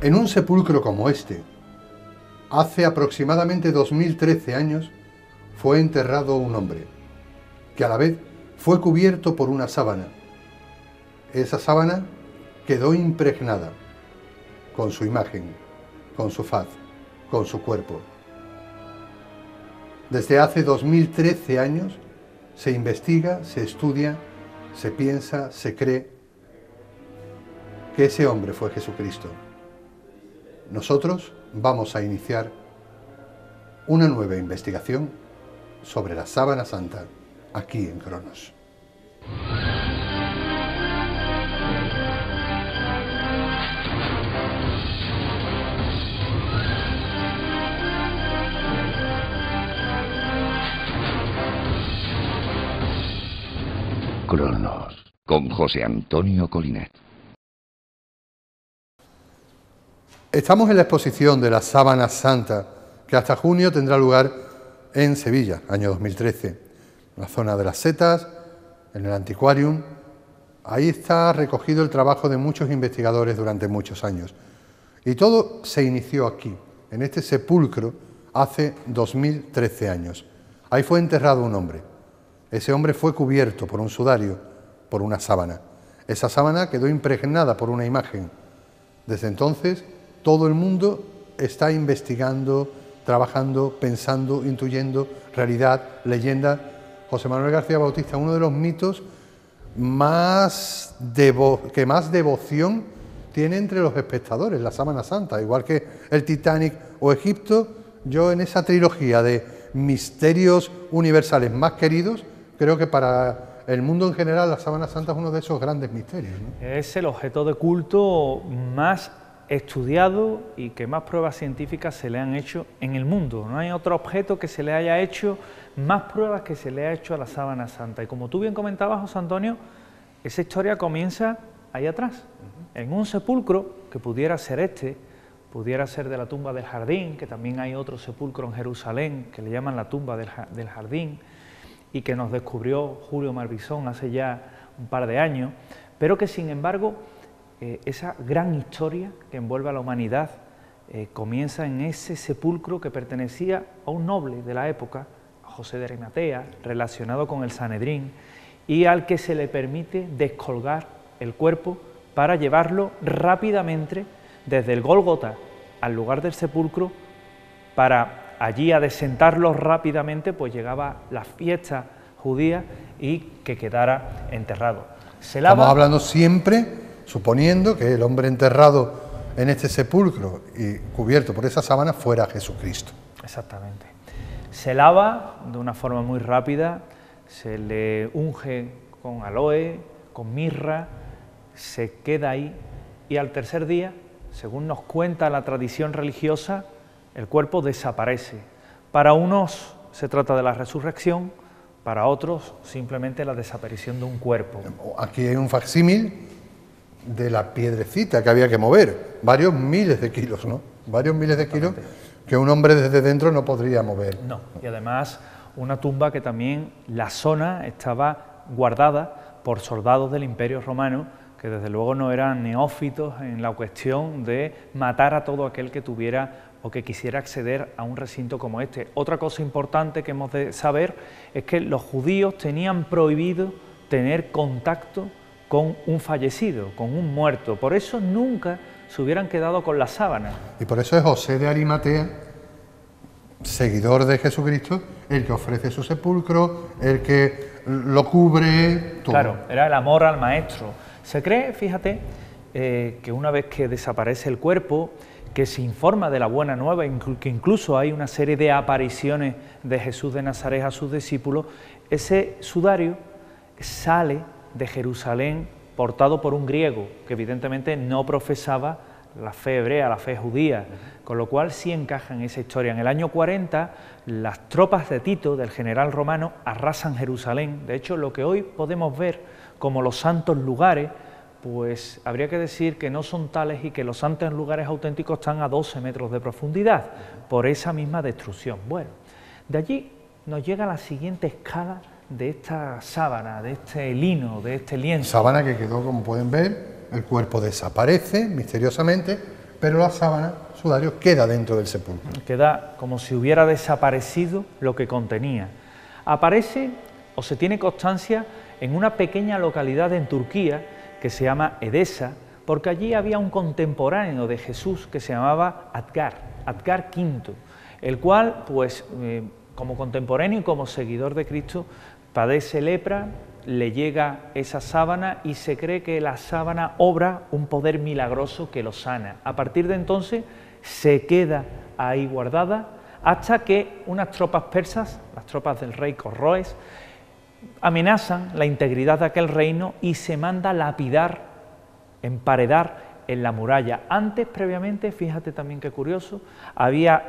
En un sepulcro como este, hace aproximadamente 2013 años, fue enterrado un hombre, que a la vez fue cubierto por una sábana. Esa sábana quedó impregnada con su imagen, con su faz, con su cuerpo. Desde hace 2013 años se investiga, se estudia, se piensa, se cree que ese hombre fue Jesucristo. Nosotros vamos a iniciar una nueva investigación sobre la Sábana Santa aquí en Cronos. Cronos, con José Antonio Colinet. Estamos en la exposición de la Sábana Santa, que hasta junio tendrá lugar en Sevilla, año 2013, en la zona de las setas, en el Antiquarium. Ahí está recogido el trabajo de muchos investigadores durante muchos años. Y todo se inició aquí, en este sepulcro, hace 2013 años. Ahí fue enterrado un hombre. Ese hombre fue cubierto por un sudario, por una sábana. Esa sábana quedó impregnada por una imagen. Desde entonces, todo el mundo está investigando, trabajando, pensando, intuyendo, realidad, leyenda. José Manuel García Bautista, uno de los mitos que más devoción tiene entre los espectadores, la Sábana Santa, igual que el Titanic o Egipto. Yo en esa trilogía de misterios universales más queridos, creo que para el mundo en general la Sábana Santa es uno de esos grandes misterios, ¿no? Es el objeto de culto más estudiado y que más pruebas científicas se le han hecho en el mundo. No hay otro objeto que se le haya hecho más pruebas que se le ha hecho a la Sábana Santa. Y como tú bien comentabas, José Antonio, esa historia comienza ahí atrás, en un sepulcro que pudiera ser este, pudiera ser de la tumba del Jardín, que también hay otro sepulcro en Jerusalén que le llaman la tumba del Jardín, y que nos descubrió Julio Marbizón hace ya un par de años, pero que sin embargo esa gran historia que envuelve a la humanidad comienza en ese sepulcro que pertenecía a un noble de la época, a José de Arimatea, relacionado con el Sanedrín, y al que se le permite descolgar el cuerpo para llevarlo rápidamente desde el Gólgota al lugar del sepulcro, para allí adecentarlo rápidamente, pues llegaba la fiesta judía y que quedara enterrado. Estamos hablando siempre, suponiendo que el hombre enterrado en este sepulcro y cubierto por esa sábana fuera Jesucristo. Exactamente. Se lava de una forma muy rápida, se le unge con aloe, con mirra, se queda ahí y al tercer día, según nos cuenta la tradición religiosa, el cuerpo desaparece. Para unos se trata de la resurrección, para otros simplemente la desaparición de un cuerpo. Aquí hay un facsímil de la piedrecita que había que mover, varios miles de kilos, ¿no? Varios miles de kilos que un hombre desde dentro no podría mover. No, y además una tumba que también la zona estaba guardada por soldados del Imperio Romano, que desde luego no eran neófitos en la cuestión de matar a todo aquel que tuviera o que quisiera acceder a un recinto como este. Otra cosa importante que hemos de saber es que los judíos tenían prohibido tener contacto con un fallecido, con un muerto. Por eso nunca se hubieran quedado con la sábana. Y por eso es José de Arimatea, seguidor de Jesucristo, el que ofrece su sepulcro, el que lo cubre, todo. Claro, era el amor al maestro. Se cree, fíjate, que una vez que desaparece el cuerpo, que se informa de la buena nueva, que incluso hay una serie de apariciones de Jesús de Nazaret a sus discípulos, ese sudario sale de Jerusalén portado por un griego que evidentemente no profesaba la fe hebrea, la fe judía, con lo cual sí encaja en esa historia. En el año 40 las tropas de Tito, del general romano, arrasan Jerusalén. De hecho, lo que hoy podemos ver como los santos lugares, pues habría que decir que no son tales y que los santos lugares auténticos están a 12 metros de profundidad por esa misma destrucción. Bueno, de allí nos llega la siguiente escala de esta sábana, de este lino, de este lienzo. Sábana que quedó, como pueden ver, el cuerpo desaparece misteriosamente, pero la sábana, sudario, queda dentro del sepulcro. Queda como si hubiera desaparecido lo que contenía. Aparece o se tiene constancia en una pequeña localidad en Turquía que se llama Edesa, porque allí había un contemporáneo de Jesús que se llamaba Adgar V, el cual, pues, como contemporáneo y como seguidor de Cristo, padece lepra, le llega esa sábana y se cree que la sábana obra un poder milagroso que lo sana. A partir de entonces se queda ahí guardada hasta que unas tropas persas, las tropas del rey Corroes, amenazan la integridad de aquel reino y se manda lapidar, emparedar en la muralla. Antes, previamente, fíjate también qué curioso,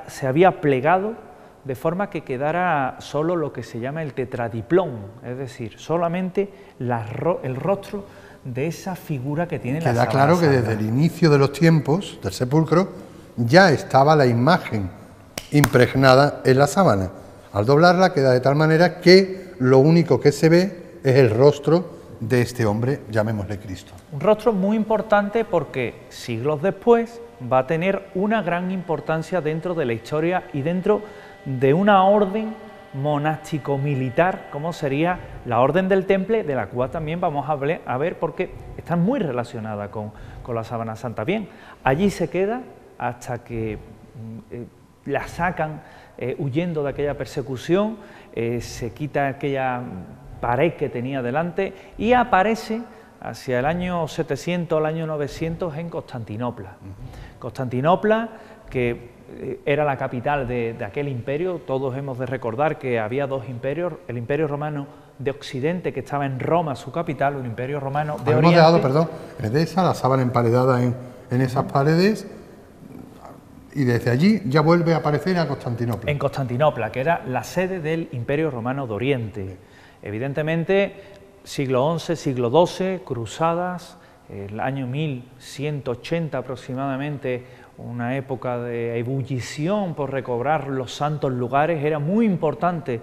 se había plegado de forma que quedara solo lo que se llama el tetradiplón, es decir, solamente el rostro de esa figura que tiene la sábana. Queda claro que desde el inicio de los tiempos del sepulcro ya estaba la imagen impregnada en la sábana. Al doblarla queda de tal manera que lo único que se ve es el rostro de este hombre, llamémosle Cristo. Un rostro muy importante porque siglos después va a tener una gran importancia dentro de la historia y dentro de una orden monástico-militar, como sería la Orden del Temple, de la cual también vamos a ver porque está muy relacionada con la Sábana Santa. Bien, allí se queda hasta que la sacan huyendo de aquella persecución, se quita aquella pared que tenía delante y aparece hacia el año 700, el año 900 en Constantinopla. Constantinopla, que era la capital de aquel imperio. Todos hemos de recordar que había dos imperios, el Imperio Romano de Occidente, que estaba en Roma, su capital, un Imperio Romano de Oriente. Hemos dejado, perdón, Edesa, la sábana emparedada en esas paredes, y desde allí ya vuelve a aparecer a Constantinopla. En Constantinopla, que era la sede del Imperio Romano de Oriente. Evidentemente, siglo XI, siglo XII, cruzadas, el año 1180 aproximadamente, una época de ebullición por recobrar los santos lugares. Era muy importante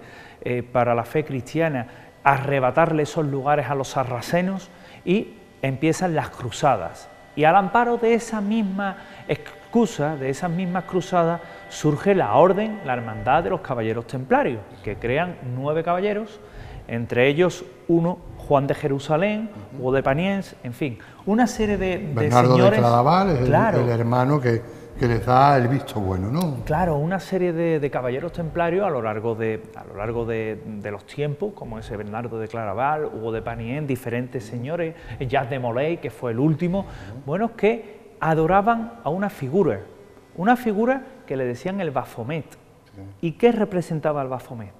para la fe cristiana arrebatarle esos lugares a los sarracenos y empiezan las cruzadas. Y al amparo de esa misma excusa, de esas mismas cruzadas, surge la orden, la hermandad de los caballeros templarios, que crean 9 caballeros, entre ellos uno, Juan de Jerusalén, Hugo de Paniens, en fin, una serie de Bernardo señores... de Claraval es claro, el hermano que les da el visto bueno, ¿no? Claro, una serie de caballeros templarios a lo largo de los tiempos, como ese Bernardo de Claraval, Hugo de Paniens, diferentes señores, Jacques de Molay, que fue el último, buenos que adoraban a una figura que le decían el Baphomet. ¿Y qué representaba el Baphomet?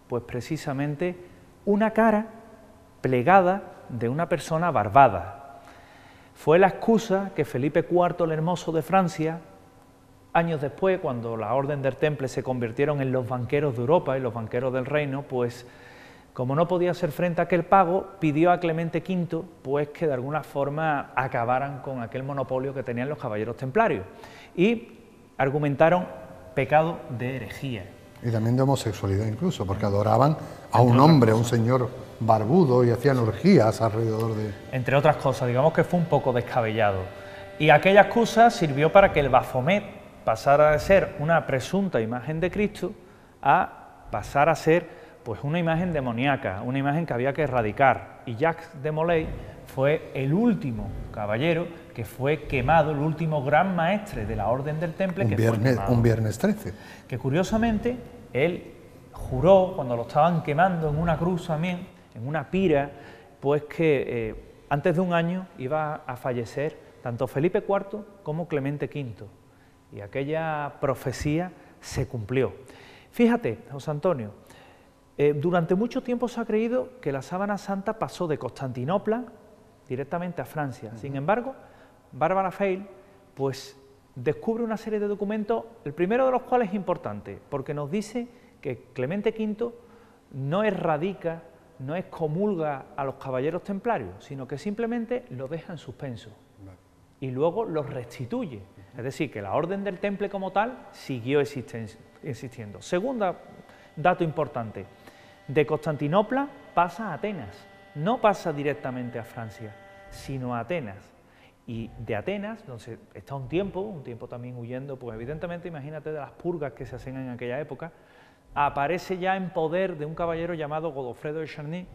Pues precisamente una cara plegada de una persona barbada. Fue la excusa que Felipe IV el Hermoso de Francia, años después, cuando la Orden del Temple se convirtieron en los banqueros de Europa y los banqueros del reino, pues como no podía hacer frente a aquel pago, pidió a Clemente V pues que de alguna forma acabaran con aquel monopolio que tenían los caballeros templarios y argumentaron pecado de herejía. Y también de homosexualidad incluso, porque adoraban a un hombre, a un señor barbudo, y hacían orgías alrededor de... Entre otras cosas, digamos que fue un poco descabellado. Y aquella excusa sirvió para que el Baphomet pasara de ser una presunta imagen de Cristo a pasar a ser pues una imagen demoníaca, una imagen que había que erradicar. Y Jacques de Molay fue el último caballero que fue quemado, el último gran maestre de la Orden del Temple, un viernes 13. Que curiosamente él juró, cuando lo estaban quemando en una cruz también, en una pira, pues que antes de un año iba a fallecer tanto Felipe IV como Clemente V. Y aquella profecía se cumplió. Fíjate, José Antonio, durante mucho tiempo se ha creído que la Sábana Santa pasó de Constantinopla directamente a Francia. Sin embargo, Bárbara Feil pues descubre una serie de documentos, el primero de los cuales es importante, porque nos dice que Clemente V no erradica, no excomulga a los caballeros templarios, sino que simplemente los deja en suspenso y luego los restituye. Es decir, que la Orden del Temple como tal siguió existiendo. Segundo dato importante, de Constantinopla pasa a Atenas, no pasa directamente a Francia, sino a Atenas. y de Atenas, donde está un tiempo también huyendo, pues evidentemente imagínate de las purgas que se hacían en aquella época, aparece ya en poder de un caballero llamado Godofredo de Charny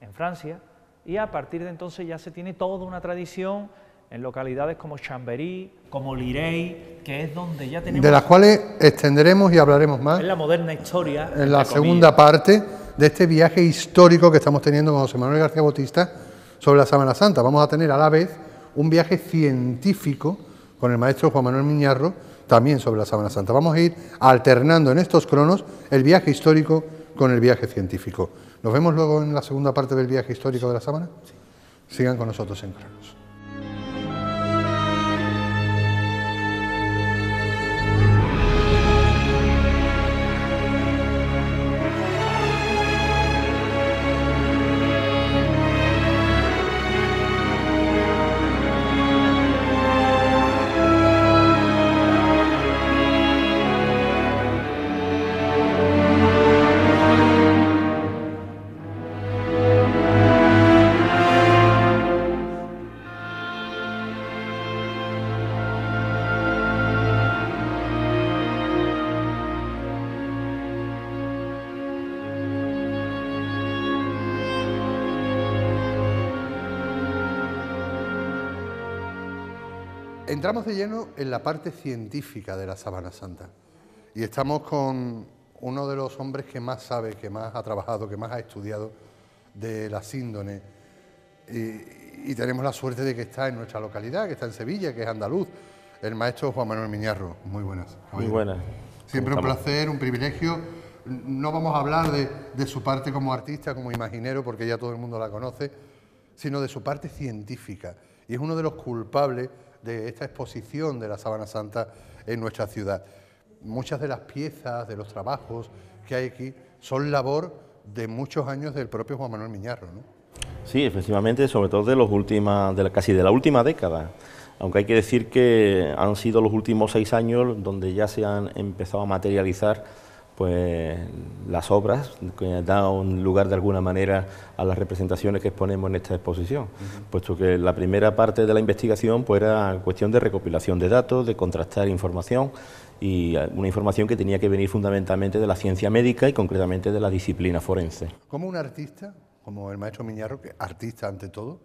en Francia, y a partir de entonces ya se tiene toda una tradición en localidades como Chambéry, como Lirey, que es donde ya tenemos... De las cuales extenderemos y hablaremos más en la moderna historia. en la segunda parte de este viaje histórico que estamos teniendo con José Manuel García Bautista sobre la Sábana Santa. Vamos a tener a la vez un viaje científico con el maestro Juan Manuel Miñarro, también sobre la Sábana Santa. Vamos a ir alternando en estos cronos el viaje histórico con el viaje científico. ¿Nos vemos luego en la segunda parte del viaje histórico de la Sábana? Sigan con nosotros en cronos. Entramos de lleno en la parte científica de la Sábana Santa y estamos con uno de los hombres que más sabe, que más ha trabajado, que más ha estudiado de la síndone y tenemos la suerte de que está en nuestra localidad, que está en Sevilla, que es andaluz, el maestro Juan Manuel Miñarro. Muy buenas. Muy buenas. Siempre un placer, un privilegio. No vamos a hablar de su parte como artista, como imaginero, porque ya todo el mundo la conoce, sino de su parte científica. Y es uno de los culpables de esta exposición de la Sábana Santa en nuestra ciudad. Muchas de las piezas, de los trabajos que hay aquí, son labor de muchos años del propio Juan Manuel Miñarro, ¿no? Sí, efectivamente, sobre todo casi de la última década. Aunque hay que decir que han sido los últimos 6 años donde ya se han empezado a materializar pues las obras que dan lugar de alguna manera a las representaciones que exponemos en esta exposición, puesto que la primera parte de la investigación pues era cuestión de recopilación de datos, de contrastar información, y una información que tenía que venir fundamentalmente de la ciencia médica y concretamente de la disciplina forense. Como un artista, como el maestro Miñarro, que artista ante todo,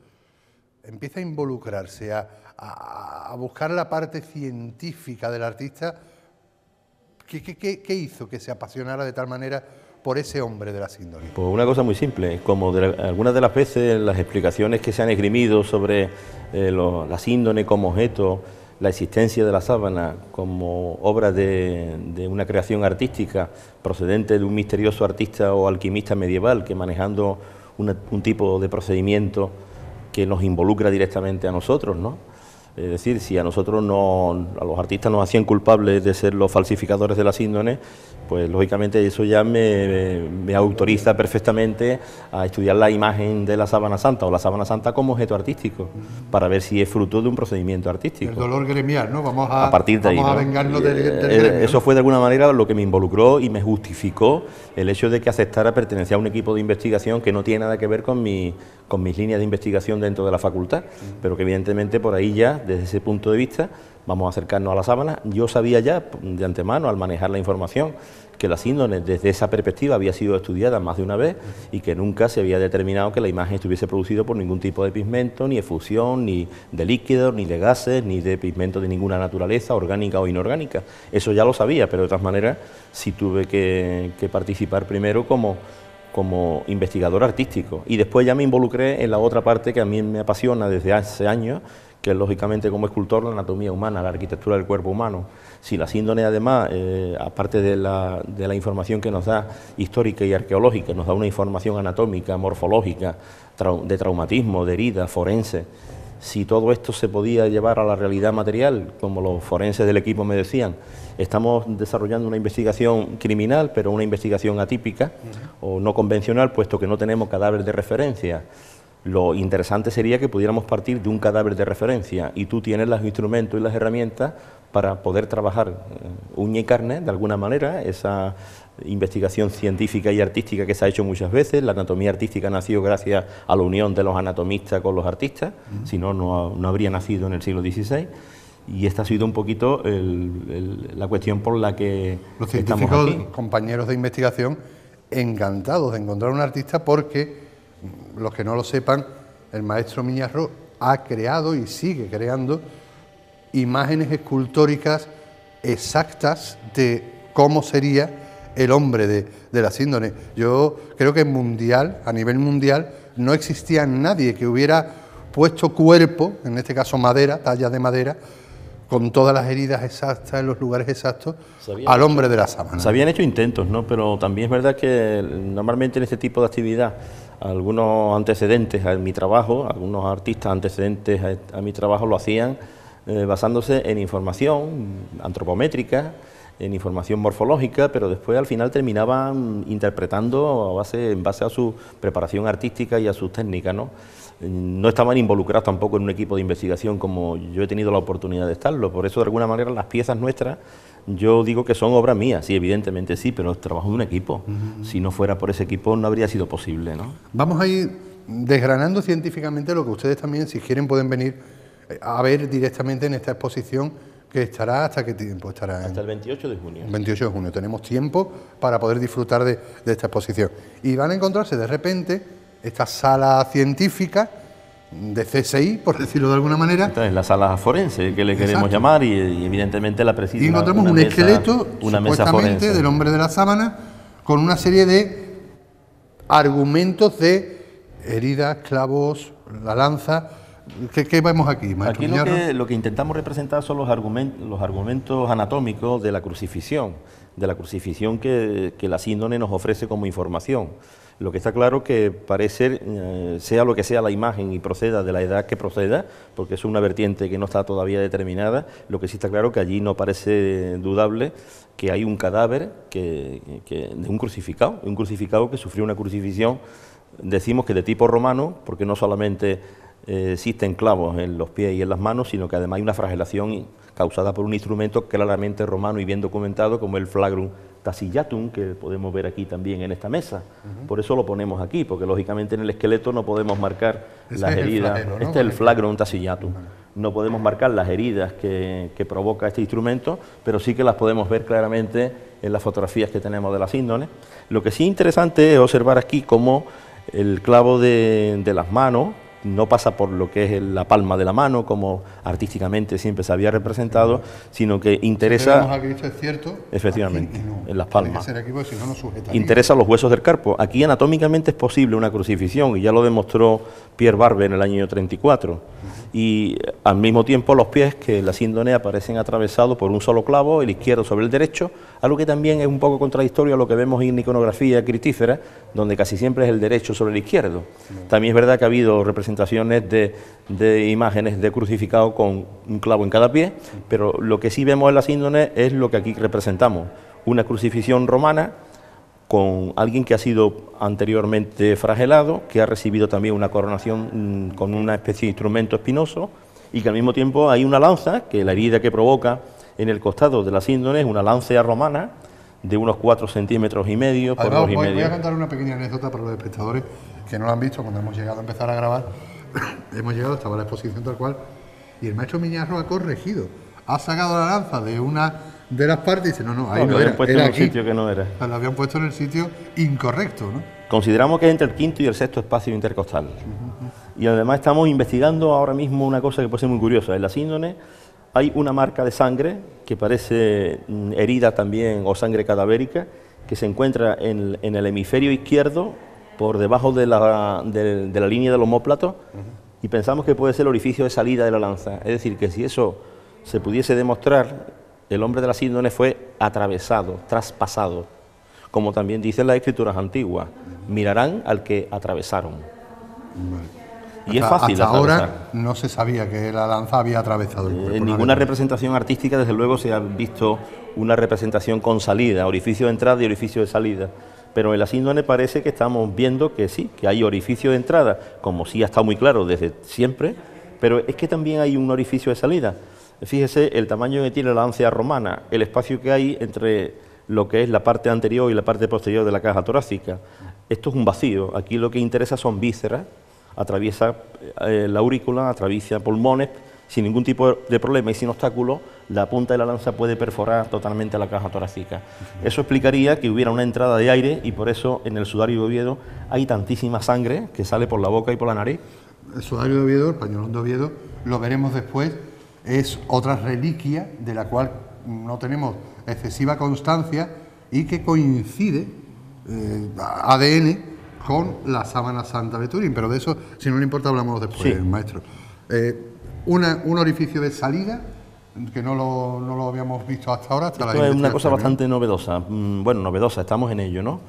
empieza a involucrarse, a buscar la parte científica del artista. ¿Qué hizo que se apasionara de tal manera por ese hombre de la síndone? Pues una cosa muy simple, como algunas de las veces las explicaciones que se han esgrimido sobre la síndone como objeto, la existencia de la sábana como obra de una creación artística procedente de un misterioso artista o alquimista medieval que manejando un tipo de procedimiento que nos involucra directamente a nosotros, ¿no? Es decir, si a nosotros a los artistas nos hacían culpables de ser los falsificadores de la síndone, pues lógicamente eso ya me autoriza perfectamente a estudiar la imagen de la Sábana Santa o la Sábana Santa como objeto artístico, para ver si es fruto de un procedimiento artístico. El dolor gremial, ¿no? Vamos a partir de ahí, a vengarnos del gremio. Eso fue de alguna manera lo que me involucró y me justificó el hecho de que aceptara pertenecer a un equipo de investigación que no tiene nada que ver con mis líneas de investigación dentro de la facultad, pero que evidentemente por ahí ya, desde ese punto de vista, vamos a acercarnos a la sábana. Yo sabía ya de antemano, al manejar la información, que la síndone desde esa perspectiva había sido estudiada más de una vez y que nunca se había determinado que la imagen estuviese producida por ningún tipo de pigmento, ni efusión, ni de líquidos, ni de gases, ni de pigmentos de ninguna naturaleza, orgánica o inorgánica. Eso ya lo sabía, pero de todas maneras sí tuve que participar primero como investigador artístico, y después ya me involucré en la otra parte que a mí me apasiona desde hace años, que es lógicamente como escultor la anatomía humana, la arquitectura del cuerpo humano. Si la síndone además, aparte de la información que nos da histórica y arqueológica, nos da una información anatómica, morfológica, de traumatismo, de herida, forense, si todo esto se podía llevar a la realidad material, como los forenses del equipo me decían, estamos desarrollando una investigación criminal, pero una investigación atípica o no convencional, puesto que no tenemos cadáver de referencia. Lo interesante sería que pudiéramos partir de un cadáver de referencia y tú tienes los instrumentos y las herramientas para poder trabajar uña y carne de alguna manera, esa investigación científica y artística que se ha hecho muchas veces. La anatomía artística nació gracias a la unión de los anatomistas con los artistas, si no, no habría nacido en el siglo XVI. Y esta ha sido un poquito la cuestión por la que los científicos, estamos aquí. compañeros de investigación, encantados de encontrar un artista porque, los que no lo sepan, el maestro Miñarro ha creado y sigue creando imágenes escultóricas exactas de cómo sería el hombre de la síndone. Yo creo que a nivel mundial, no existía nadie que hubiera puesto cuerpo, en este caso madera, tallas de madera, con todas las heridas exactas, en los lugares exactos, al hombre de la sábana. Se habían hecho intentos, ¿no? Pero también es verdad que normalmente en este tipo de actividad, algunos antecedentes a mi trabajo, algunos artistas antecedentes a mi trabajo lo hacían basándose en información antropométrica, en información morfológica, pero después al final terminaban interpretando en base a su preparación artística y a sus técnicas, ¿no? No estaban involucrados tampoco en un equipo de investigación como yo he tenido la oportunidad de estarlo. Por eso, de alguna manera, las piezas nuestras, yo digo que son obras mías, sí, evidentemente sí, pero trabajo de un equipo. Si no fuera por ese equipo no habría sido posible, ¿no? Vamos a ir desgranando científicamente lo que ustedes también, si quieren, pueden venir a ver directamente en esta exposición, que estará, ¿hasta qué tiempo estará? Hasta el 28 de junio. 28 de junio. Tenemos tiempo para poder disfrutar de esta exposición. Y van a encontrarse de repente esta sala científica de CSI, por decirlo de alguna manera. Esta es la sala forense, que le queremos llamar, y evidentemente la preside. Y encontramos un esqueleto, supuestamente, del hombre de la sábana, con una serie de argumentos de heridas, clavos, la lanza. ¿Qué vemos aquí, maestro Aquí Miñarro? lo que intentamos representar son los argumentos anatómicos de la crucifixión que la síndone nos ofrece como información. Lo que está claro que parece, sea lo que sea la imagen y proceda de la edad que proceda, porque es una vertiente que no está todavía determinada, lo que sí está claro que allí no parece dudable que hay un cadáver de un crucificado que sufrió una crucifixión, decimos que de tipo romano, porque no solamente existen clavos en los pies y en las manos, sino que además hay una flagelación causada por un instrumento claramente romano y bien documentado, como el flagrum tacillatum, que podemos ver aquí también en esta mesa. Por eso lo ponemos aquí, porque lógicamente en el esqueleto no podemos marcar las heridas. Este es el flagrum tacillatum. No podemos marcar las heridas que provoca este instrumento, pero sí que las podemos ver claramente en las fotografías que tenemos de la síndone. Lo que sí es interesante es observar aquí cómo el clavo de las manos no pasa por lo que es la palma de la mano, como artísticamente siempre se había representado, sino que interesa... Aquí, esto es cierto, efectivamente, no, en las palmas. tiene que ser aquí, porque si no, no sujetaría. Interesa los huesos del carpo. Aquí anatómicamente es posible una crucifixión, y ya lo demostró Pierre Barbe en el año 34. Y al mismo tiempo los pies, que en la síndone aparecen atravesados por un solo clavo, el izquierdo sobre el derecho, algo que también es un poco contradictorio a lo que vemos en iconografía cristífera, donde casi siempre es el derecho sobre el izquierdo. También es verdad que ha habido representaciones de imágenes de crucificado con un clavo en cada pie, pero lo que sí vemos en la síndone es lo que aquí representamos, una crucifixión romana con alguien que ha sido anteriormente flagelado, que ha recibido también una coronación con una especie de instrumento espinoso, y que al mismo tiempo hay una lanza, que la herida que provoca en el costado de la síndone es una lancea romana de unos 4,5 centímetros por 2,5. Voy a contar una pequeña anécdota para los espectadores que no lo han visto cuando hemos llegado a empezar a grabar. Hemos llegado, estaba la exposición tal cual, y el maestro Miñarro ha corregido, ha sacado la lanza de una de las partes y dice, no, ahí no era, puesto era en un aquí. sitio que no era. O sea, lo habían puesto en el sitio incorrecto, ¿no? Consideramos que es entre el quinto y el sexto espacio intercostal. Y además estamos investigando ahora mismo una cosa que puede ser muy curiosa. En la síndone hay una marca de sangre que parece herida también o sangre cadavérica, que se encuentra en el hemisferio izquierdo por debajo de la línea del omóplato, y pensamos que puede ser el orificio de salida de la lanza. Es decir, que si eso se pudiese demostrar, el hombre de la síndone fue atravesado, traspasado, como también dicen las escrituras antiguas, mirarán al que atravesaron. Y es fácil hasta atravesar. ahora no se sabía que la lanza había atravesado el cuerpo. En ninguna representación artística, desde luego, se ha visto una representación con salida, orificio de entrada y orificio de salida. pero en la síndrome parece que estamos viendo que sí, que hay orificio de entrada, como sí ha estado muy claro desde siempre, pero es que también hay un orificio de salida. Fíjese el tamaño que tiene la lancea romana, el espacio que hay entre lo que es la parte anterior y la parte posterior de la caja torácica. Esto es un vacío, aquí lo que interesa son vísceras, atraviesa la aurícula, atraviesa pulmones, sin ningún tipo de problema y sin obstáculo, la punta de la lanza puede perforar totalmente la caja torácica. Eso explicaría que hubiera una entrada de aire y por eso en el sudario de Oviedo hay tantísima sangre que sale por la boca y por la nariz. El sudario de Oviedo, el pañolón de Oviedo, lo veremos después, es otra reliquia de la cual no tenemos excesiva constancia y que coincide ADN con la sábana santa de Turín, pero de eso, si no le importa, hablamos después, sí. Maestro. Un orificio de salida que no lo habíamos visto hasta ahora. Esto es una cosa bastante novedosa. Bueno, novedosa, estamos en ello, ¿no?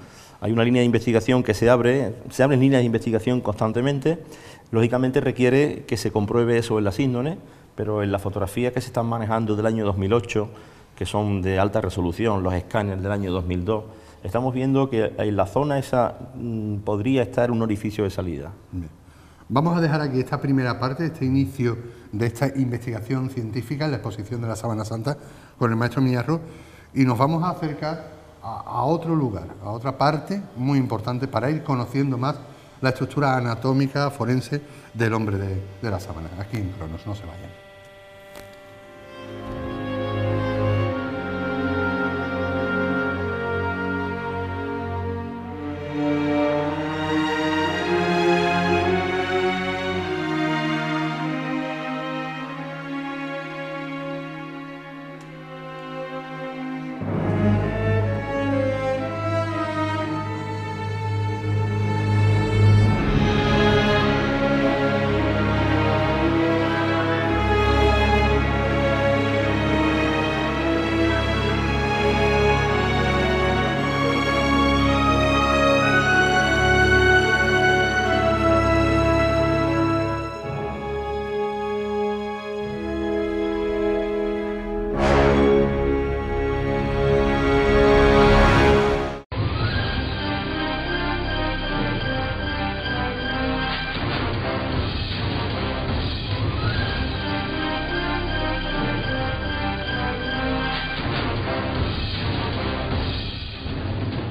Hay una línea de investigación que se abren líneas de investigación constantemente. Lógicamente requiere que se compruebe eso en la síndrome, pero en las fotografías que se están manejando del año 2008, que son de alta resolución, los escáneres del año 2002, estamos viendo que en la zona esa podría estar un orificio de salida. Bien. Vamos a dejar aquí esta primera parte, este inicio de esta investigación científica en la exposición de la Sábana Santa con el maestro Miñarro y nos vamos a acercar a otro lugar, a otra parte muy importante para ir conociendo más la estructura anatómica forense del hombre de la sábana. Aquí en Cronos, no se vayan.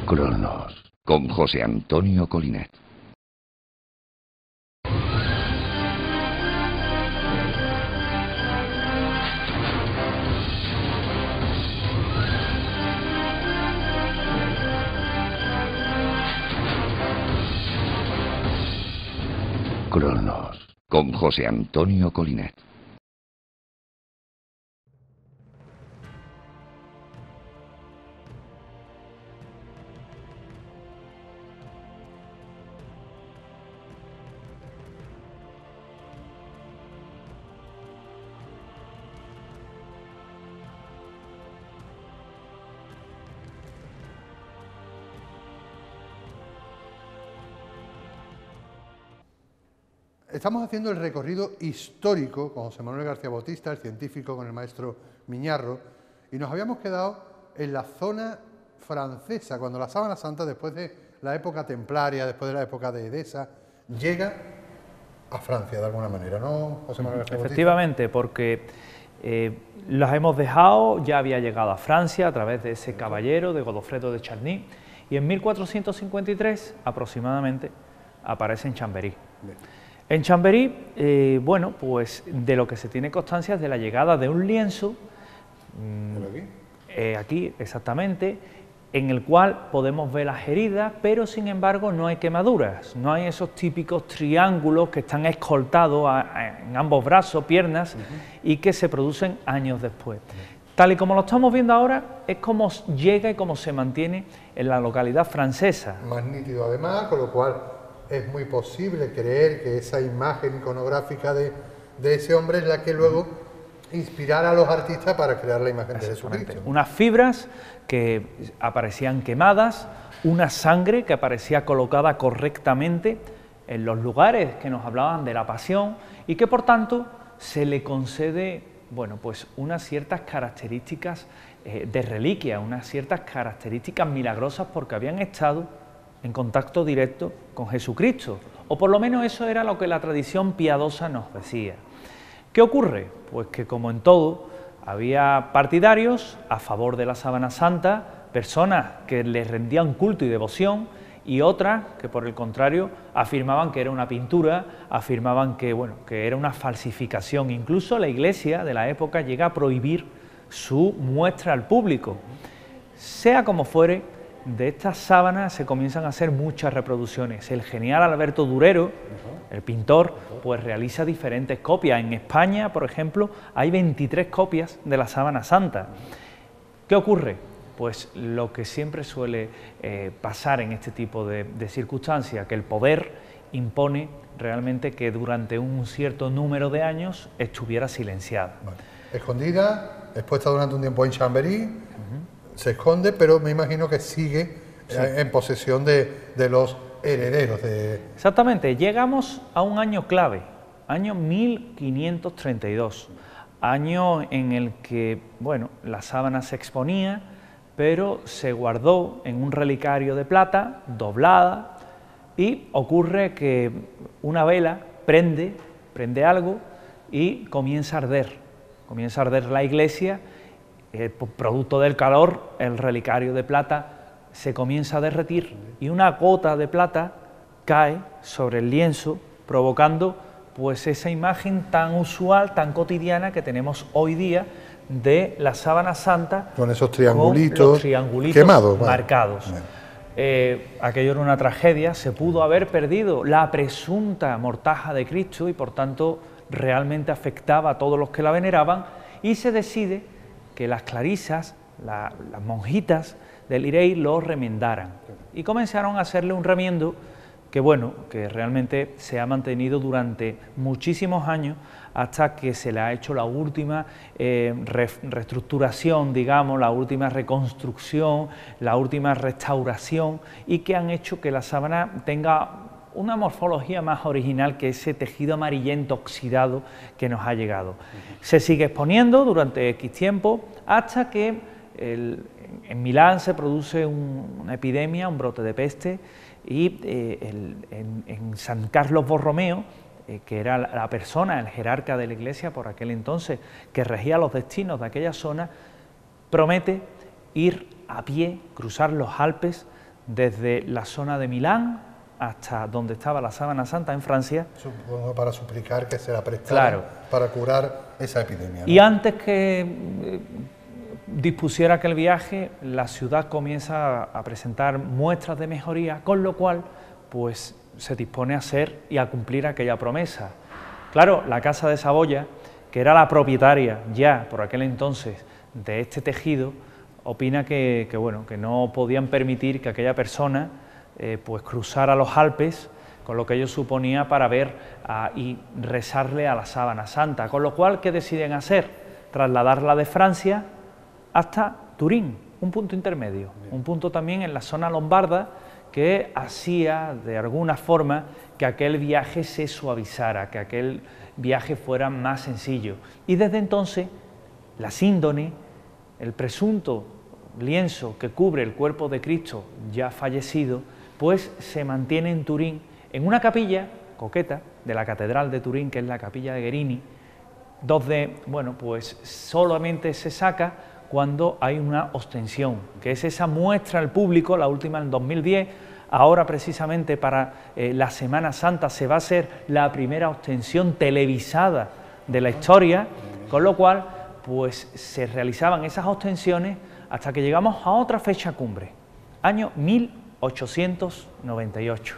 Cronos, con José Antonio Colinet. Cronos, con José Antonio Colinet. Estamos haciendo el recorrido histórico con José Manuel García Bautista, el científico, con el maestro Miñarro, y nos habíamos quedado en la zona francesa, cuando la Sábana Santa, después de la época templaria, después de la época de Edesa, llega a Francia de alguna manera, ¿no, José Manuel García Bautista? Efectivamente, porque las hemos dejado, ya había llegado a Francia a través de ese caballero de Godofredo de Charny, y en 1453 aproximadamente aparece en Chambéry. Bien. En Chambéry, bueno, pues de lo que se tiene constancia es de la llegada de un lienzo, aquí exactamente, en el cual podemos ver las heridas, pero sin embargo no hay quemaduras, no hay esos típicos triángulos que están escoltados en ambos brazos, piernas, y que se producen años después. Tal y como lo estamos viendo ahora, es como llega y como se mantiene en la localidad francesa. Más nítido además, con lo cual es muy posible creer que esa imagen iconográfica de ese hombre es la que luego inspirara a los artistas para crear la imagen de Jesucristo. Unas fibras que aparecían quemadas, una sangre que aparecía colocada correctamente en los lugares que nos hablaban de la pasión y que por tanto se le concede, bueno, pues unas ciertas características de reliquia, unas ciertas características milagrosas porque habían estado en contacto directo con Jesucristo, o por lo menos eso era lo que la tradición piadosa nos decía. ¿Qué ocurre? Pues que, como en todo, había partidarios a favor de la sábana santa, personas que les rendían culto y devoción, y otras que, por el contrario, afirmaban que era una pintura, afirmaban que, bueno, que era una falsificación. Incluso la Iglesia de la época llega a prohibir su muestra al público. Sea como fuere, de estas sábanas se comienzan a hacer muchas reproducciones. El genial Alberto Durero, el pintor, pues realiza diferentes copias. En España, por ejemplo, hay 23 copias de la sábana santa. ¿Qué ocurre? Pues lo que siempre suele pasar en este tipo de circunstancias, que el poder impone realmente que durante un cierto número de años estuviera silenciada. Vale. Escondida, expuesta durante un tiempo en Chamberí, se esconde, pero me imagino que sigue en posesión de los herederos de... Exactamente, llegamos a un año clave, año 1532, año en el que, bueno, la sábana se exponía, pero se guardó en un relicario de plata, doblada, y ocurre que una vela prende algo y comienza a arder la iglesia. Producto del calor, el relicario de plata se comienza a derretir y una gota de plata cae sobre el lienzo, provocando pues esa imagen tan usual, tan cotidiana que tenemos hoy día de la sábana santa, con esos triangulitos, con los triangulitos quemados, marcados. Aquello era una tragedia, se pudo haber perdido la presunta mortaja de Cristo y por tanto realmente afectaba a todos los que la veneraban, y se decide que las clarisas, las monjitas del Irey lo remendaran, y comenzaron a hacerle un remiendo que, bueno, que realmente se ha mantenido durante muchísimos años hasta que se le ha hecho la última reestructuración, digamos, la última reconstrucción, la última restauración, y que han hecho que la sábana tenga una morfología más original que ese tejido amarillento oxidado que nos ha llegado. Se sigue exponiendo durante X tiempo hasta que en Milán se produce una epidemia, un brote de peste, y en San Carlos Borromeo, que era la persona, el jerarca de la iglesia por aquel entonces, que regía los destinos de aquella zona, promete ir a pie, cruzar los Alpes desde la zona de Milán hasta donde estaba la sábana santa en Francia. Supongo para suplicar que se la prestara, claro, para curar esa epidemia, ¿no? Y antes que dispusiera aquel viaje, la ciudad comienza a presentar muestras de mejoría, con lo cual pues se dispone a hacer y a cumplir aquella promesa. Claro, la Casa de Saboya, que era la propietaria ya por aquel entonces de este tejido, opina que bueno, que no podían permitir que aquella persona pues cruzara los Alpes, con lo que ellos suponía, para ver y rezarle a la sábana santa, con lo cual, ¿qué deciden hacer? Trasladarla de Francia hasta Turín, un punto intermedio, un punto también en la zona lombarda, que hacía de alguna forma que aquel viaje se suavizara, que aquel viaje fuera más sencillo. Y desde entonces la síndone, el presunto lienzo que cubre el cuerpo de Cristo ya fallecido, pues se mantiene en Turín, en una capilla coqueta de la Catedral de Turín, que es la capilla de Guerini, donde, bueno, pues solamente se saca cuando hay una ostensión, que es esa muestra al público, la última en 2010, ahora precisamente para la Semana Santa se va a hacer la primera ostensión televisada de la historia, con lo cual pues se realizaban esas ostensiones hasta que llegamos a otra fecha cumbre, año 1898.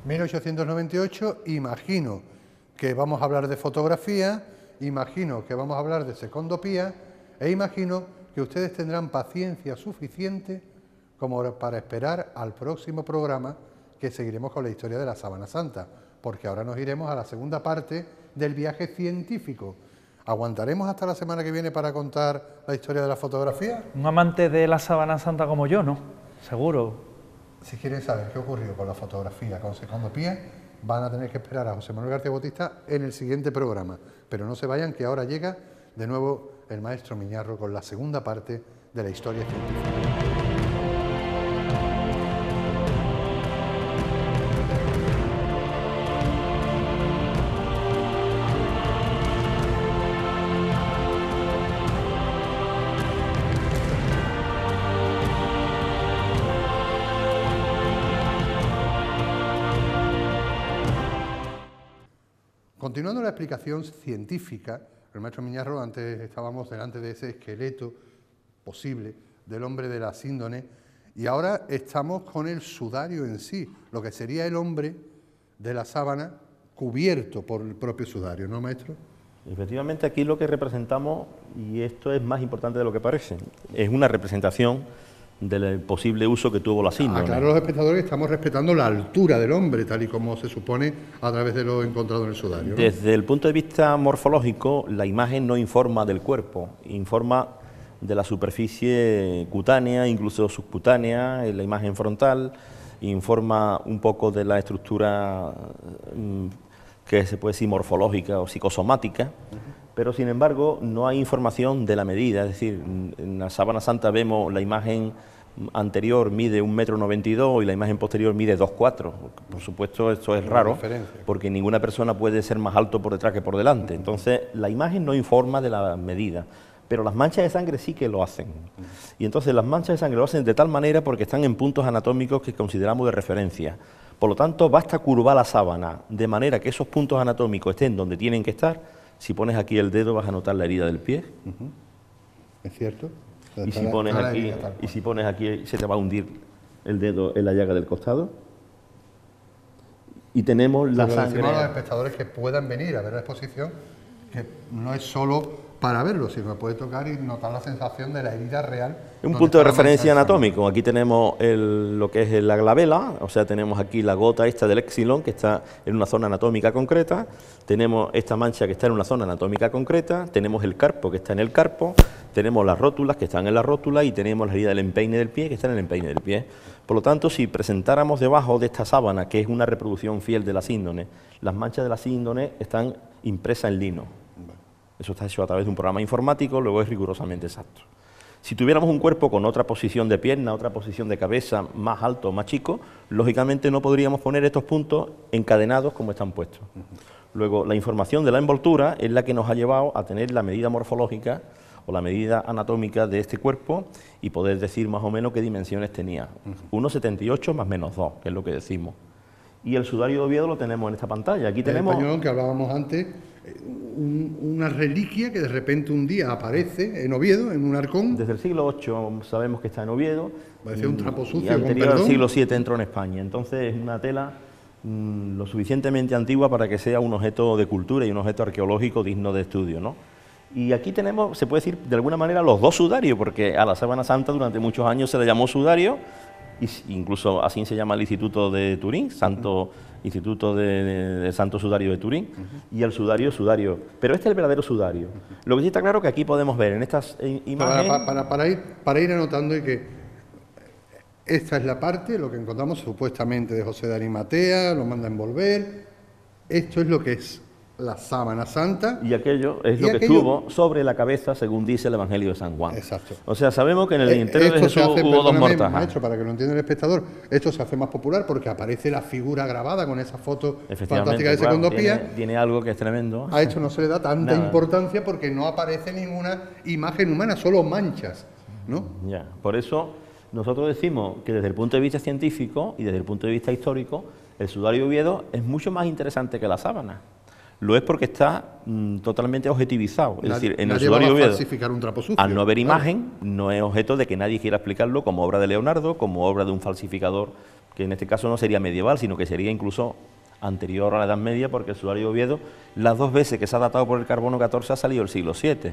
1898, imagino que vamos a hablar de fotografía, imagino que vamos a hablar de secondopía, e imagino que ustedes tendrán paciencia suficiente como para esperar al próximo programa, que seguiremos con la historia de la sábana santa, porque ahora nos iremos a la segunda parte del viaje científico. ¿Aguantaremos hasta la semana que viene para contar la historia de la fotografía? Un amante de la sábana santa como yo, ¿no? Seguro. Si quieren saber qué ocurrió con la fotografía, con secondopía, van a tener que esperar a José Manuel García Bautista en el siguiente programa. Pero no se vayan, que ahora llega de nuevo el maestro Miñarro con la segunda parte de la historia científica. Continuando la explicación científica, el maestro Miñarro, antes estábamos delante de ese esqueleto posible del hombre de la síndone, y ahora estamos con el sudario en sí, lo que sería el hombre de la sábana cubierto por el propio sudario, ¿no, maestro? Efectivamente, aquí lo que representamos, y esto es más importante de lo que parece, es una representación del posible uso que tuvo la síndone. Aclaro a los espectadores que estamos respetando la altura del hombre, tal y como se supone a través de lo encontrado en el sudario, ¿no? Desde el punto de vista morfológico, la imagen no informa del cuerpo, informa de la superficie cutánea, incluso subcutánea, en la imagen frontal, informa un poco de la estructura que se puede decir morfológica o psicosomática, pero sin embargo no hay información de la medida, es decir, en la sábana santa vemos la imagen anterior mide 1,92 m y la imagen posterior mide 2,4 m. Por supuesto esto es raro, porque ninguna persona puede ser más alto por detrás que por delante, entonces la imagen no informa de la medida, pero las manchas de sangre sí que lo hacen. Y entonces las manchas de sangre lo hacen de tal manera porque están en puntos anatómicos que consideramos de referencia. Por lo tanto, basta curvar la sábana de manera que esos puntos anatómicos estén donde tienen que estar. Si pones aquí el dedo vas a notar la herida del pie. ¿Es cierto? Y si pones aquí se te va a hundir el dedo en la llaga del costado. Y tenemos la sangre. Decimos a los espectadores que puedan venir a ver la exposición, que no es solo para verlo, sino que puede tocar y notar la sensación de la herida real. Es un punto de referencia anatómico. Aquí tenemos lo que es la glabela, o sea, tenemos aquí la gota esta del exilón, que está en una zona anatómica concreta, tenemos esta mancha que está en una zona anatómica concreta, tenemos el carpo que está en el carpo, tenemos las rótulas que están en la rótula y tenemos la herida del empeine del pie que está en el empeine del pie. Por lo tanto, si presentáramos debajo de esta sábana, que es una reproducción fiel de la síndone, las manchas de la síndone están impresas en lino. Eso está hecho a través de un programa informático, luego es rigurosamente exacto. Si tuviéramos un cuerpo con otra posición de pierna, otra posición de cabeza, más alto o más chico, lógicamente no podríamos poner estos puntos encadenados como están puestos. Luego, la información de la envoltura es la que nos ha llevado a tener la medida morfológica o la medida anatómica de este cuerpo y poder decir más o menos qué dimensiones tenía. 1,78 más menos 2, que es lo que decimos. Y el sudario de Oviedo lo tenemos en esta pantalla. Aquí tenemos... El pañolón que hablábamos antes, una reliquia que de repente un día aparece en Oviedo, en un arcón. Desde el siglo VIII sabemos que está en Oviedo. Parecía un trapo sucio, y anterior al siglo VII entró en España. Entonces es una tela lo suficientemente antigua para que sea un objeto de cultura y un objeto arqueológico digno de estudio, ¿no? Y aquí tenemos, se puede decir de alguna manera, los dos sudarios, porque a la sábana santa durante muchos años se le llamó sudario, incluso así se llama el Instituto de Turín, Instituto de Santo Sudario de Turín, y el sudario, pero este es el verdadero sudario. Lo que sí está claro que aquí podemos ver en estas imágenes... Para ir anotando y que esta es la parte, lo que encontramos supuestamente de José de Arimatea, lo manda a envolver, esto es lo que es la sábana santa. Y aquello es lo que estuvo sobre la cabeza, según dice el Evangelio de San Juan. Exacto. O sea, sabemos que en el interior de Jesús hubo dos mortajas. Maestro, para que lo entienda el espectador, esto se hace más popular porque aparece la figura grabada con esa foto fantástica de Secundopía. Tiene algo que es tremendo. A esto no se le da tanta importancia porque no aparece ninguna imagen humana, solo manchas, ¿no? Ya, por eso nosotros decimos que desde el punto de vista científico y desde el punto de vista histórico, el sudario de Oviedo es mucho más interesante que la sábana. Lo es porque está totalmente objetivizado. Es decir, en el sudario de Oviedo, un trapo sucio, al no haber imagen, no es objeto de que nadie quiera explicarlo como obra de Leonardo, como obra de un falsificador, que en este caso no sería medieval, sino que sería incluso anterior a la Edad Media, porque el sudario de Oviedo, las dos veces que se ha datado por el carbono 14 ha salido el siglo VII.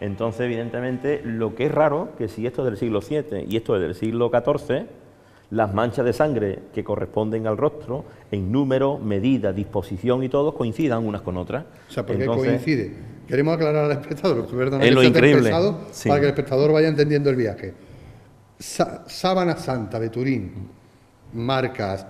Entonces, evidentemente, lo que es raro, que si esto es del siglo VII y esto es del siglo XIV, las manchas de sangre que corresponden al rostro, en número, medida, disposición y todo, coincidan unas con otras. O sea, ¿por qué coincide? Queremos aclarar al espectador, es lo increíble, sí, para que el espectador vaya entendiendo el viaje. Sábana santa de Turín, marcas,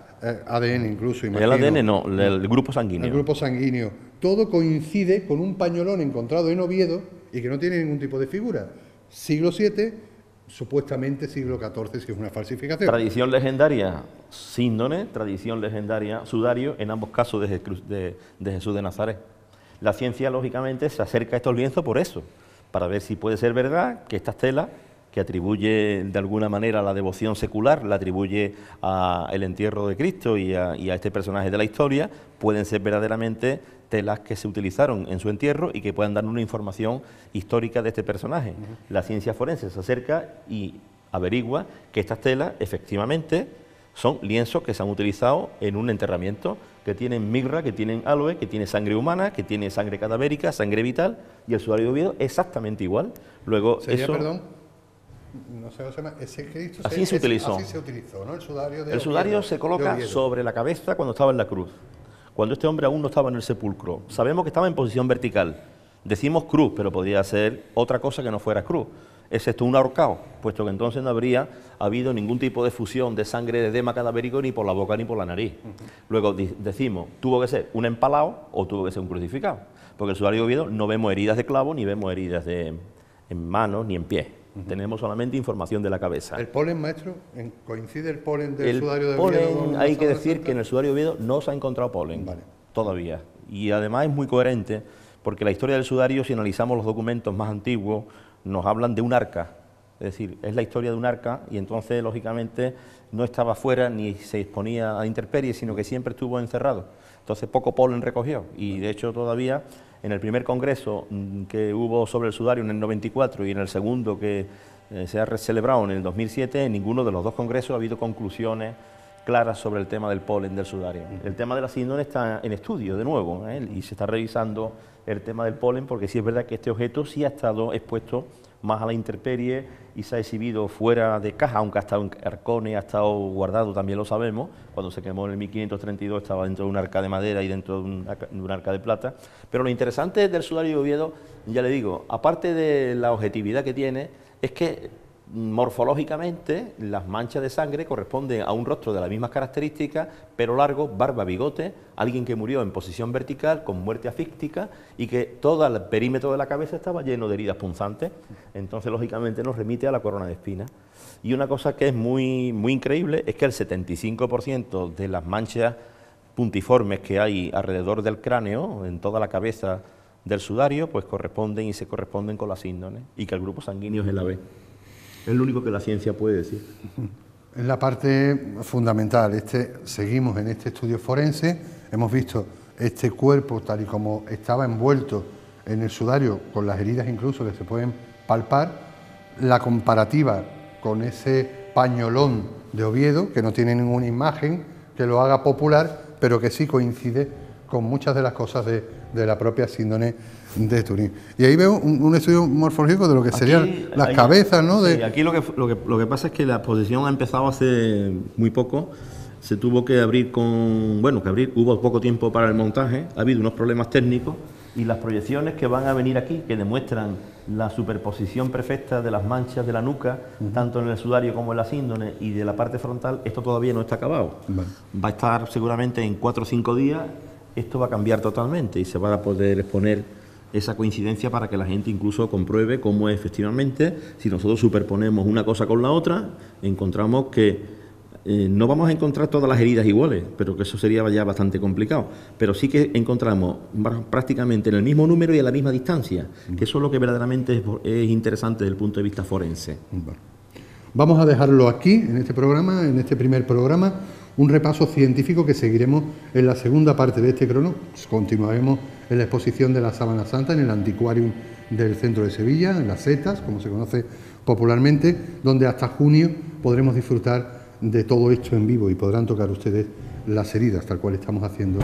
ADN incluso, imagino. El ADN no, el grupo sanguíneo. El grupo sanguíneo. Todo coincide con un pañolón encontrado en Oviedo y que no tiene ningún tipo de figura. Siglo VII, supuestamente siglo XIV, si es una falsificación. Tradición legendaria, síndone, tradición legendaria, sudario, en ambos casos de Jesús de Nazaret. La ciencia, lógicamente, se acerca a estos lienzos por eso, para ver si puede ser verdad que estas telas que atribuye de alguna manera la devoción secular, la atribuye al entierro de Cristo y a este personaje de la historia, pueden ser verdaderamente telas que se utilizaron en su entierro y que puedan dar una información histórica de este personaje. La ciencia forense se acerca y averigua que estas telas efectivamente son lienzos que se han utilizado en un enterramiento, que tienen mirra, que tienen aloe, que tiene sangre humana, que tiene sangre cadavérica, sangre vital, y el sudario de Oviedo exactamente igual. Luego ¿Sería, eso, perdón? No sé cómo se llama. Ese Cristo así se utilizó. Así se utilizó, ¿no? El sudario de el sudario Oviedo, se coloca sobre la cabeza cuando estaba en la cruz, cuando este hombre aún no estaba en el sepulcro. Sabemos que estaba en posición vertical. Decimos cruz, pero podría ser otra cosa que no fuera cruz, excepto un ahorcado, puesto que entonces no habría habido ningún tipo de fusión de sangre de edema cadavérico ni por la boca ni por la nariz. Luego decimos, tuvo que ser un empalado o tuvo que ser un crucificado, porque el sudario de Oviedo no vemos heridas de clavo ni vemos heridas en manos ni en pies. Tenemos solamente información de la cabeza. ¿El polen, maestro? ¿Coincide el polen del sudario de Oviedo? El polen, hay que decir que en el sudario de Oviedo no se ha encontrado polen, todavía. Y además es muy coherente, porque la historia del sudario, si analizamos los documentos más antiguos, nos hablan de un arca. Es decir, es la historia de un arca y entonces, lógicamente, no estaba fuera ni se exponía a intemperies, sino que siempre estuvo encerrado. Entonces, poco polen recogió. Y, de hecho, todavía en el primer congreso que hubo sobre el sudario en el 94 y en el segundo que se ha celebrado en el 2007, en ninguno de los dos congresos ha habido conclusiones claras sobre el tema del polen del sudario. El tema de la síndrome está en estudio de nuevo, y se está revisando el tema del polen, porque sí es verdad que este objeto sí ha estado expuesto más a la intemperie y se ha exhibido fuera de caja, aunque ha estado en arcones, ha estado guardado, también lo sabemos. Cuando se quemó en el 1532 estaba dentro de un arca de madera y dentro de un arca de plata. Pero lo interesante del sudario de Oviedo, ya le digo, aparte de la objetividad que tiene, es que morfológicamente las manchas de sangre corresponden a un rostro de las mismas características, pelo largo, barba, bigote, alguien que murió en posición vertical con muerte asfíctica y que todo el perímetro de la cabeza estaba lleno de heridas punzantes. Entonces, lógicamente, nos remite a la corona de espinas. Y una cosa que es muy increíble es que el 75% de las manchas puntiformes que hay alrededor del cráneo, en toda la cabeza del sudario, pues corresponden y se corresponden con las síndones, y que el grupo sanguíneo es el AB. Es lo único que la ciencia puede decir. Es la parte fundamental. Seguimos en este estudio forense, hemos visto este cuerpo tal y como estaba envuelto en el sudario, con las heridas incluso que se pueden palpar, la comparativa con ese pañolón de Oviedo, que no tiene ninguna imagen que lo haga popular, pero que sí coincide con muchas de las cosas de la propia síndrome de Turín. Y ahí veo un estudio morfológico de lo que serían las cabezas, ¿no? Sí, aquí lo que pasa es que la exposición ha empezado hace muy poco, se tuvo que abrir hubo poco tiempo para el montaje, ha habido unos problemas técnicos y las proyecciones que van a venir aquí, que demuestran la superposición perfecta de las manchas de la nuca, tanto en el sudario como en la síndone y de la parte frontal, esto todavía no está acabado. Va a estar seguramente en 4 o 5 días, esto va a cambiar totalmente y se va a poder exponer esa coincidencia para que la gente incluso compruebe cómo es efectivamente. Si nosotros superponemos una cosa con la otra, encontramos que no vamos a encontrar todas las heridas iguales, pero que eso sería ya bastante complicado, pero sí que encontramos prácticamente en el mismo número y a la misma distancia, que eso es lo que verdaderamente es interesante desde el punto de vista forense. Vamos a dejarlo aquí, en este programa, en este primer programa, un repaso científico que seguiremos en la segunda parte de este crono. Continuaremos en la exposición de la Sábana Santa en el Antiquarium del centro de Sevilla, en las Setas, como se conoce popularmente, donde hasta junio podremos disfrutar de todo esto en vivo y podrán tocar ustedes las heridas, tal cual estamos haciendo